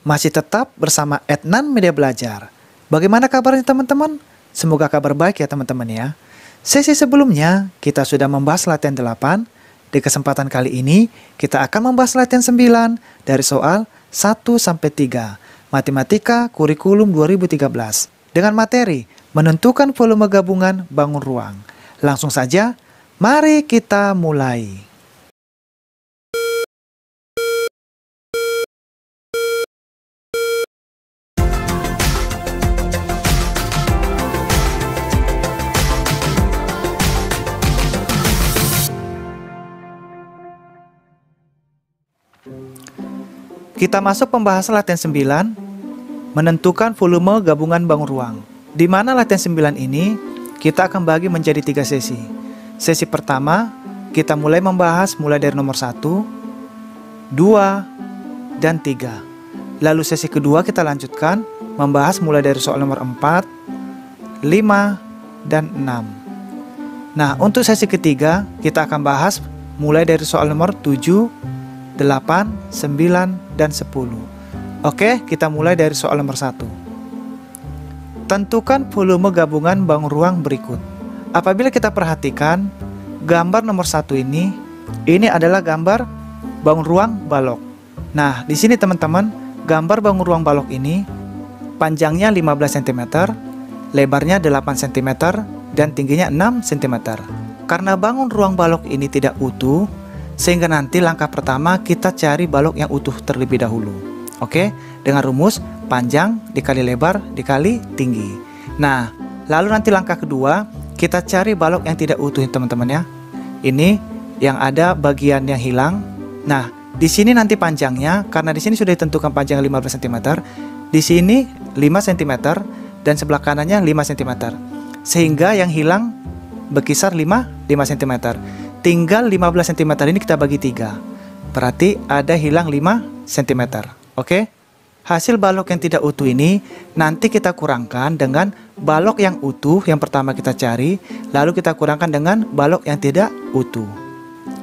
Masih tetap bersama Adnan Media Belajar. Bagaimana kabarnya teman-teman? Semoga kabar baik ya teman-teman ya. Sesi sebelumnya kita sudah membahas latihan 8. Di kesempatan kali ini kita akan membahas latihan 9 dari soal 1-3 Matematika Kurikulum 2013 dengan materi menentukan volume gabungan bangun ruang. Langsung saja, mari kita mulai. Kita masuk pembahasan latihan 9, menentukan volume gabungan bangun ruang. Di mana latihan 9 ini, kita akan bagi menjadi 3 sesi. Sesi pertama, kita mulai membahas mulai dari nomor 1, 2, dan 3. Lalu sesi kedua kita lanjutkan, membahas mulai dari soal nomor 4, 5, dan 6. Nah, untuk sesi ketiga, kita akan bahas mulai dari soal nomor 7, 8, 9, dan 10. Oke, kita mulai dari soal nomor 1. Tentukan volume gabungan bangun ruang berikut. Apabila kita perhatikan, gambar nomor 1 ini adalah gambar bangun ruang balok. Nah, di sini teman-teman, gambar bangun ruang balok ini panjangnya 15 cm, lebarnya 8 cm, dan tingginya 6 cm. Karena bangun ruang balok ini tidak utuh, sehingga nanti langkah pertama kita cari balok yang utuh terlebih dahulu. Oke, dengan rumus panjang dikali lebar dikali tinggi. Nah, lalu nanti langkah kedua kita cari balok yang tidak utuh teman-teman ya. Ini yang ada bagian yang hilang. Nah, di sini nanti panjangnya, karena di sini sudah ditentukan panjang 15 cm, di sini 5 cm dan sebelah kanannya 5 cm. Sehingga yang hilang berkisar 5 cm. Tinggal 15 cm ini kita bagi 3. Berarti ada hilang 5 cm. Oke? Hasil balok yang tidak utuh ini nanti kita kurangkan dengan balok yang utuh yang pertama kita cari, lalu kita kurangkan dengan balok yang tidak utuh.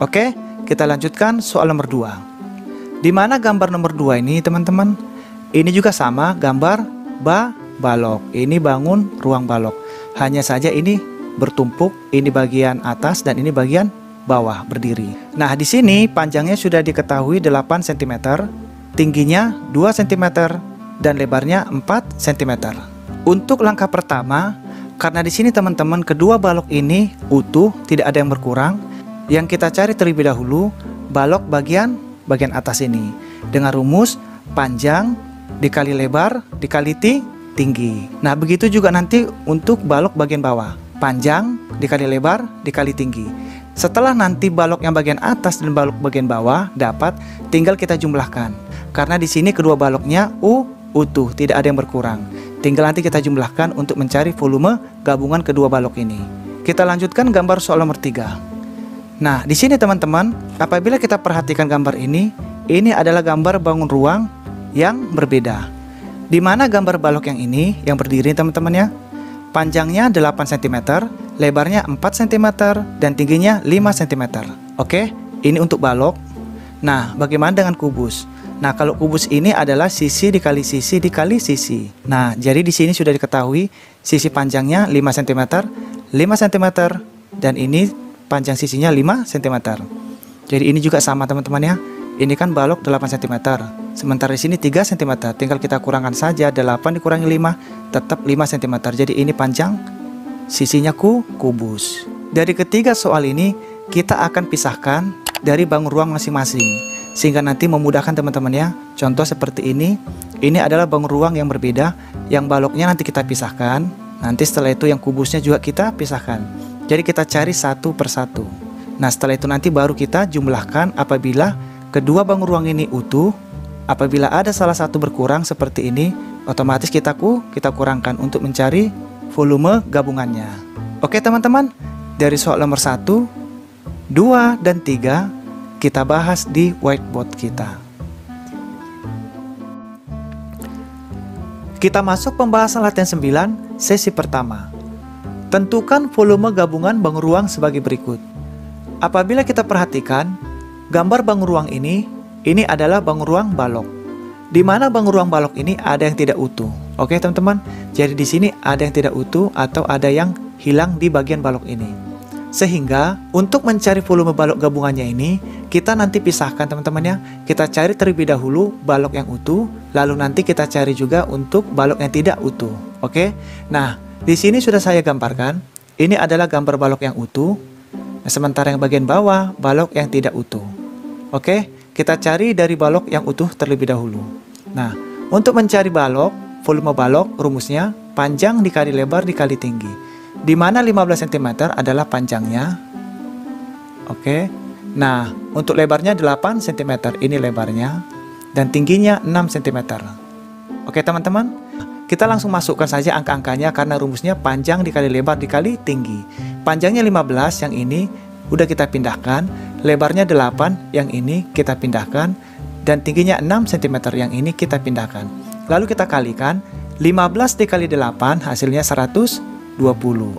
Oke? Kita lanjutkan soal nomor 2. Di mana gambar nomor 2 ini, teman-teman? Ini juga sama, gambar balok. Ini bangun ruang balok. Hanya saja ini bertumpuk, ini bagian atas dan ini bagian bawah berdiri. Nah, di sini panjangnya sudah diketahui 8 cm, tingginya 2 cm, dan lebarnya 4 cm. Untuk langkah pertama, karena di sini teman-teman kedua balok ini utuh, tidak ada yang berkurang, yang kita cari terlebih dahulu balok bagian atas ini dengan rumus panjang dikali lebar dikali tinggi. Nah, begitu juga nanti untuk balok bagian bawah, panjang dikali lebar dikali tinggi. Setelah nanti balok yang bagian atas dan balok bagian bawah dapat, tinggal kita jumlahkan. Karena di sini kedua baloknya utuh, tidak ada yang berkurang. Tinggal nanti kita jumlahkan untuk mencari volume gabungan kedua balok ini. Kita lanjutkan gambar soal nomor 3. Nah, di sini teman-teman, apabila kita perhatikan gambar ini adalah gambar bangun ruang yang berbeda. Di mana gambar balok yang ini yang berdiri teman-teman ya? Panjangnya 8 cm, lebarnya 4 cm, dan tingginya 5 cm. Oke, ini untuk balok. Nah, bagaimana dengan kubus? Nah, kalau kubus ini adalah sisi dikali sisi dikali sisi. Nah, jadi di sini sudah diketahui sisi panjangnya 5 cm, 5 cm, dan ini panjang sisinya 5 cm. Jadi ini juga sama teman-teman ya. Ini kan balok 8 cm. Sementara di sini 3 cm. Tinggal kita kurangkan saja, 8 dikurangi 5 tetap 5 cm. Jadi ini panjang sisinya kubus. Dari ketiga soal ini kita akan pisahkan dari bangun ruang masing-masing, sehingga nanti memudahkan teman-teman ya. Contoh seperti ini adalah bangun ruang yang berbeda, yang baloknya nanti kita pisahkan. Nanti setelah itu yang kubusnya juga kita pisahkan. Jadi kita cari satu persatu. Nah, setelah itu nanti baru kita jumlahkan apabila kedua bangun ruang ini utuh. Apabila ada salah satu berkurang seperti ini, otomatis kita kurangkan untuk mencari volume gabungannya. Oke teman-teman, dari soal nomor 1, 2, dan 3 kita bahas di whiteboard kita. Kita masuk pembahasan latihan 9, sesi pertama. Tentukan volume gabungan bangun ruang sebagai berikut. Apabila kita perhatikan, gambar bangun ruang ini adalah bangun ruang balok. di mana bangun ruang balok ini ada yang tidak utuh. Oke teman-teman, jadi di sini ada yang tidak utuh atau ada yang hilang di bagian balok ini. Sehingga untuk mencari volume balok gabungannya ini, kita nanti pisahkan teman-teman ya. Kita cari terlebih dahulu balok yang utuh, lalu nanti kita cari juga untuk balok yang tidak utuh. Oke. Nah, di sini sudah saya gambarkan. Ini adalah gambar balok yang utuh. Nah, sementara yang bagian bawah balok yang tidak utuh. Oke, kita cari dari balok yang utuh terlebih dahulu. Nah, untuk mencari balok, volume balok rumusnya panjang dikali lebar dikali tinggi. Di mana 15 cm adalah panjangnya. Oke. Nah, untuk lebarnya 8 cm, ini lebarnya. Dan tingginya 6 cm. Oke teman-teman, kita langsung masukkan saja angka-angkanya karena rumusnya panjang dikali lebar dikali tinggi. Panjangnya 15, yang ini udah kita pindahkan. Lebarnya 8, yang ini kita pindahkan. Dan tingginya 6 cm, yang ini kita pindahkan. Lalu kita kalikan, 15 dikali 8 hasilnya 120.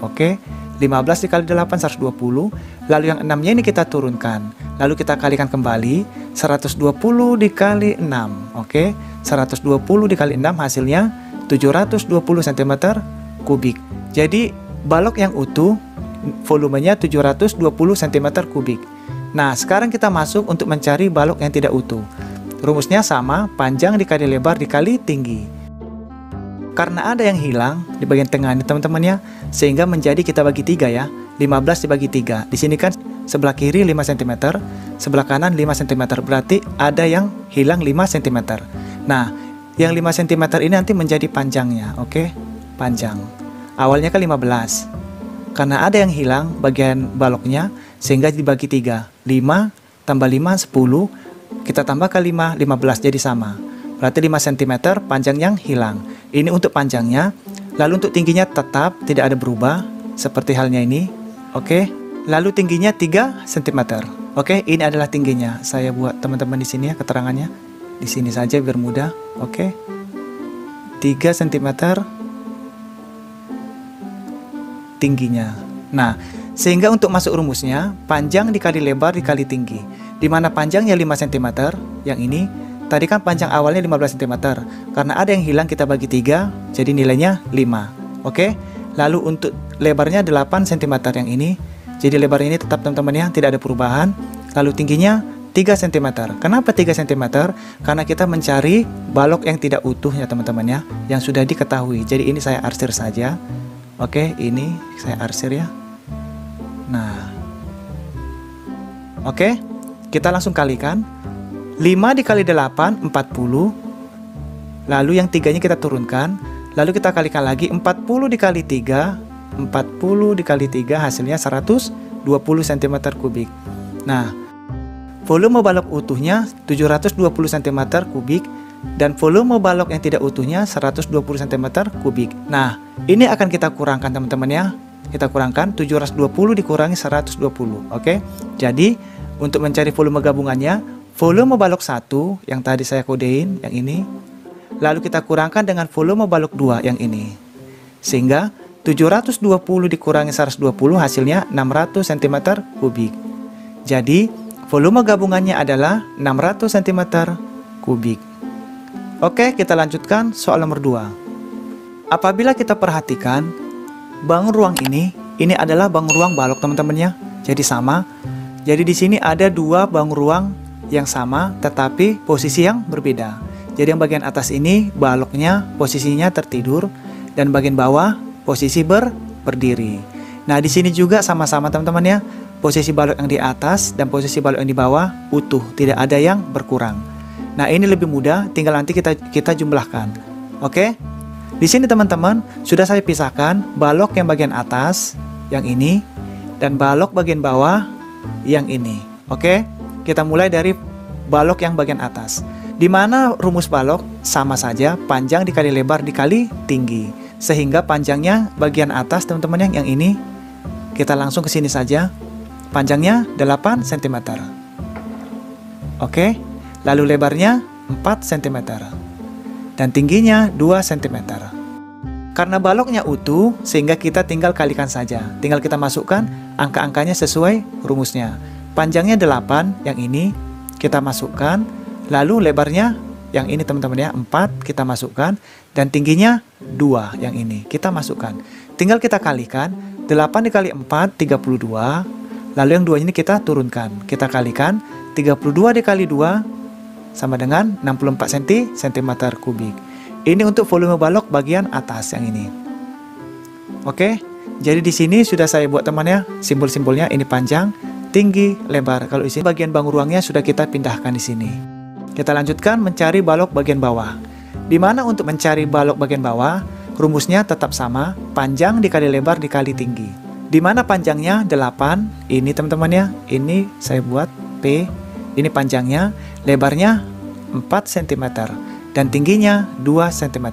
Oke, 15 dikali 8 120. Lalu yang 6 nya ini kita turunkan. Lalu kita kalikan kembali, 120 dikali 6. Oke, 120 dikali 6 hasilnya 720 cm kubik. Jadi balok yang utuh volumenya 720 cm kubik. Nah, sekarang kita masuk untuk mencari balok yang tidak utuh. Rumusnya sama, panjang dikali lebar dikali tinggi. Karena ada yang hilang di bagian tengah ini teman-teman ya, sehingga menjadi kita bagi 3 ya. 15 dibagi 3. Di sini kan sebelah kiri 5 cm, sebelah kanan 5 cm. Berarti ada yang hilang 5 cm. Nah, yang 5 cm ini nanti menjadi panjangnya. Oke, panjang. Awalnya kan 15. Karena ada yang hilang bagian baloknya, sehingga dibagi 3. 5 tambah 5 10. Kita tambah ke 5 15, jadi sama. Berarti 5 cm panjang yang hilang. Ini untuk panjangnya. Lalu untuk tingginya tetap tidak ada berubah seperti halnya ini. Oke. Lalu tingginya 3 cm. Oke, ini adalah tingginya. Saya buat teman-teman di sini ya keterangannya. Di sini saja biar mudah. Oke. 3 cm tingginya. Nah, sehingga untuk masuk rumusnya panjang dikali lebar dikali tinggi. Di mana panjangnya 5 cm, yang ini tadi kan panjang awalnya 15 cm. Karena ada yang hilang kita bagi 3, jadi nilainya 5. Oke. Lalu untuk lebarnya 8 cm yang ini. Jadi lebar ini tetap teman-teman ya, tidak ada perubahan. Lalu tingginya 3 cm. Kenapa 3 cm? Karena kita mencari balok yang tidak utuh ya teman-teman ya, yang sudah diketahui. Jadi ini saya arsir saja. Oke, ini saya arsir ya. Nah. Oke. Kita langsung kalikan. 5 dikali 8, 40. Lalu yang 3-nya kita turunkan. Lalu kita kalikan lagi, 40 dikali 3. 40 dikali 3 hasilnya 120 cm kubik. Nah, volume balok utuhnya 720 cm kubik. Dan volume balok yang tidak utuhnya 120 cm kubik. Nah, ini akan kita kurangkan teman-teman ya. Kita kurangkan 720 dikurangi 120. Oke. Jadi, untuk mencari volume gabungannya, volume balok 1 yang tadi saya kodein, yang ini. Lalu kita kurangkan dengan volume balok 2 yang ini. Sehingga 720 dikurangi 120 hasilnya 600 cm kubik. Jadi volume gabungannya adalah 600 cm kubik. Oke, kita lanjutkan soal nomor 2. Apabila kita perhatikan bangun ruang ini adalah bangun ruang balok teman-teman ya. Jadi sama. Jadi di sini ada 2 bangun ruang yang sama tetapi posisi yang berbeda. Jadi yang bagian atas ini baloknya posisinya tertidur dan bagian bawah posisi berdiri. Nah, di sini juga sama-sama teman-teman ya. Posisi balok yang di atas dan posisi balok yang di bawah utuh, tidak ada yang berkurang. Nah, ini lebih mudah, tinggal nanti kita jumlahkan. Oke. Di sini teman-teman sudah saya pisahkan balok yang bagian atas yang ini dan balok bagian bawah yang ini. Oke. Kita mulai dari balok yang bagian atas. Di mana rumus balok sama saja, panjang dikali lebar dikali tinggi. Sehingga panjangnya bagian atas teman-teman yang ini kita langsung ke sini saja. Panjangnya 8 cm. Oke. Lalu lebarnya 4 cm. Dan tingginya 2 cm. Karena baloknya utuh, sehingga kita tinggal kalikan saja. Tinggal kita masukkan angka-angkanya sesuai rumusnya. Panjangnya 8, yang ini kita masukkan. Lalu lebarnya yang ini teman-teman ya, 4 kita masukkan, dan tingginya 2 yang ini kita masukkan. Tinggal kita kalikan, 8 dikali 4 32, lalu yang 2 ini kita turunkan, kita kalikan, 32 dikali 2 sama dengan 64 cm kubik. Ini untuk volume balok bagian atas yang ini. Oke, jadi di sini sudah saya buat teman ya, simbol-simbolnya ini panjang, tinggi, lebar. Kalau di sini bagian bangun ruangnya sudah kita pindahkan di sini. Kita lanjutkan mencari balok bagian bawah. Di mana untuk mencari balok bagian bawah, rumusnya tetap sama, panjang dikali lebar dikali tinggi. Di mana panjangnya 8, ini teman-teman ya, ini saya buat P, ini panjangnya, lebarnya 4 cm, dan tingginya 2 cm.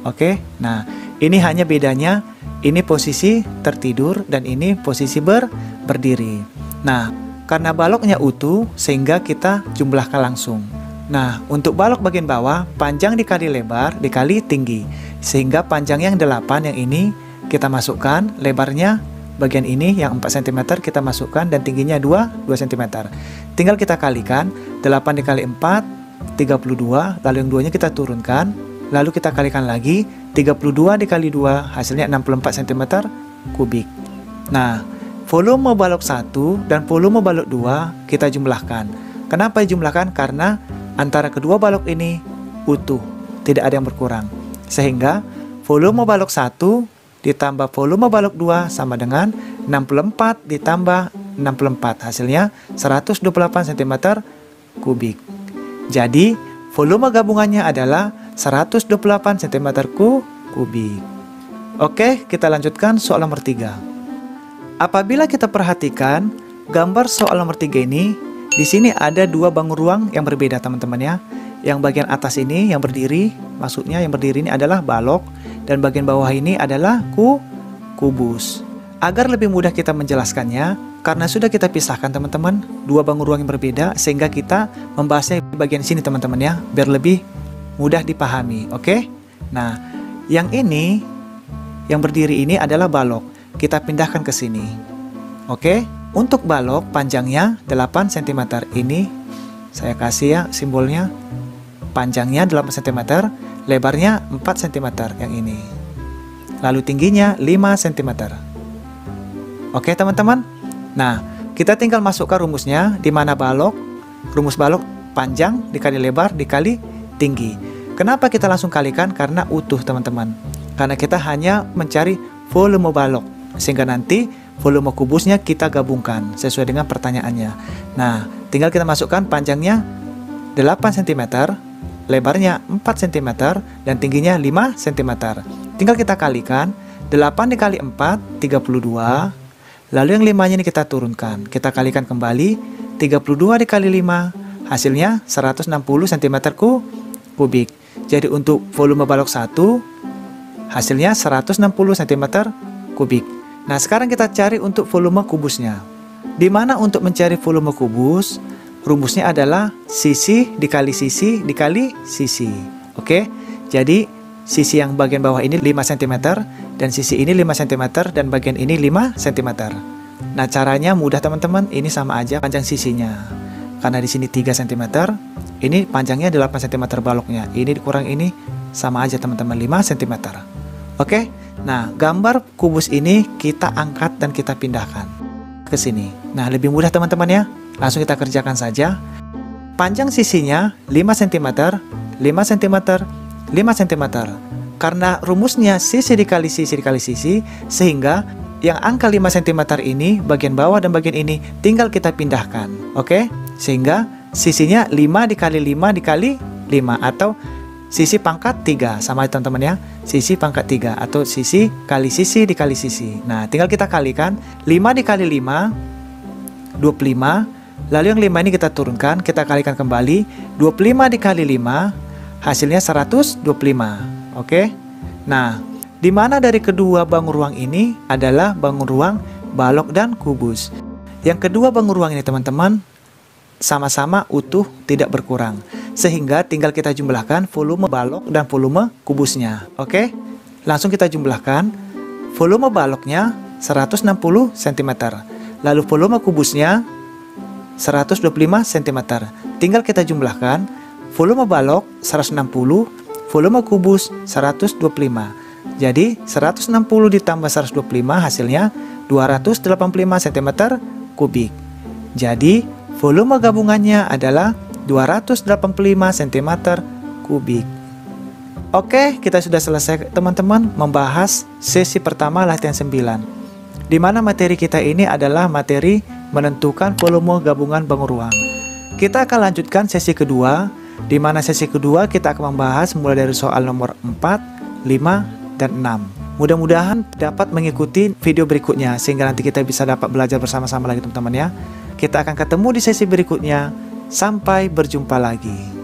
Oke, nah ini hanya bedanya, ini posisi tertidur dan ini posisi berdiri. Nah, karena baloknya utuh, sehingga kita jumlahkan langsung. Nah, untuk balok bagian bawah, panjang dikali lebar dikali tinggi. Sehingga panjang yang 8 yang ini kita masukkan, lebarnya bagian ini yang 4 cm kita masukkan, dan tingginya 2 cm. Tinggal kita kalikan, 8 dikali 4, 32, lalu yang 2-nya kita turunkan, lalu kita kalikan lagi, 32 dikali 2, hasilnya 64 cm kubik. Nah, volume balok 1 dan volume balok 2 kita jumlahkan. Kenapa dijumlahkan? Karena antara kedua balok ini utuh, tidak ada yang berkurang. Sehingga volume balok 1 ditambah volume balok 2 sama dengan 64 ditambah 64. Hasilnya 128 cm kubik. Jadi volume gabungannya adalah 128 cm kubik. Oke, kita lanjutkan soal nomor 3. Apabila kita perhatikan gambar soal nomor 3 ini, di sini ada dua bangun ruang yang berbeda teman-teman ya. Yang bagian atas ini yang berdiri, maksudnya yang berdiri ini adalah balok, dan bagian bawah ini adalah kubus. Agar lebih mudah kita menjelaskannya, karena sudah kita pisahkan teman-teman, dua bangun ruang yang berbeda, sehingga kita membahasnya di bagian sini teman-teman ya, biar lebih mudah dipahami. Oke? Nah, yang ini, yang berdiri ini adalah balok. Kita pindahkan ke sini. Oke, untuk balok panjangnya 8 cm. Ini saya kasih ya simbolnya. Panjangnya 8 cm, lebarnya 4 cm yang ini. Lalu tingginya 5 cm. Oke, teman-teman. Nah, kita tinggal masukkan rumusnya, di mana rumus balok panjang dikali lebar dikali tinggi. Kenapa kita langsung kalikan? Karena utuh, teman-teman. Karena kita hanya mencari volume balok, sehingga nanti volume kubusnya kita gabungkan sesuai dengan pertanyaannya. Nah, tinggal kita masukkan panjangnya 8 cm, lebarnya 4 cm, dan tingginya 5 cm. Tinggal kita kalikan, 8 dikali 4, 32, lalu yang 5-nya ini kita turunkan. Kita kalikan kembali, 32 dikali 5, hasilnya 160 cm kubik. Jadi untuk volume balok 1, hasilnya 160 cm kubik. Nah, sekarang kita cari untuk volume kubusnya. Di mana untuk mencari volume kubus, rumusnya adalah sisi dikali sisi dikali sisi. Oke, jadi sisi yang bagian bawah ini 5 cm, dan sisi ini 5 cm, dan bagian ini 5 cm. Nah, caranya mudah teman-teman, ini sama aja panjang sisinya. Karena di sini 3 cm, ini panjangnya 8 cm baloknya. Ini dikurang ini sama aja teman-teman, 5 cm. Oke, nah gambar kubus ini kita angkat dan kita pindahkan ke sini. Nah, lebih mudah teman-teman ya, langsung kita kerjakan saja. Panjang sisinya 5 cm, 5 cm, 5 cm. Karena rumusnya sisi dikali sisi dikali sisi, sehingga yang angka 5 cm ini, bagian bawah dan bagian ini, tinggal kita pindahkan. Oke, sehingga sisinya 5 dikali 5 dikali 5, atau sisi pangkat 3, sama teman-teman ya, sisi pangkat 3, atau sisi kali sisi dikali sisi. Nah, tinggal kita kalikan, 5 dikali 5, 25, lalu yang 5 ini kita turunkan, kita kalikan kembali, 25 dikali 5, hasilnya 125. Oke, nah, di mana dari kedua bangun ruang ini adalah bangun ruang balok dan kubus. Yang kedua bangun ruang ini teman-teman, sama-sama utuh, tidak berkurang. Sehingga tinggal kita jumlahkan volume balok dan volume kubusnya. Oke, langsung kita jumlahkan. Volume baloknya 160 cm, lalu volume kubusnya 125 cm. Tinggal kita jumlahkan. volume balok 160, volume kubus 125. Jadi 160 ditambah 125 hasilnya 285 cm kubik. Jadi volume gabungannya adalah 285 cm kubik. Oke, kita sudah selesai teman-teman membahas sesi pertama latihan 9. Di mana materi kita ini adalah materi menentukan volume gabungan bangun ruang. Kita akan lanjutkan sesi kedua, di mana sesi kedua kita akan membahas mulai dari soal nomor 4, 5, dan 6. Mudah-mudahan dapat mengikuti video berikutnya sehingga nanti kita bisa dapat belajar bersama-sama lagi teman-teman ya. Kita akan ketemu di sesi berikutnya. Sampai berjumpa lagi.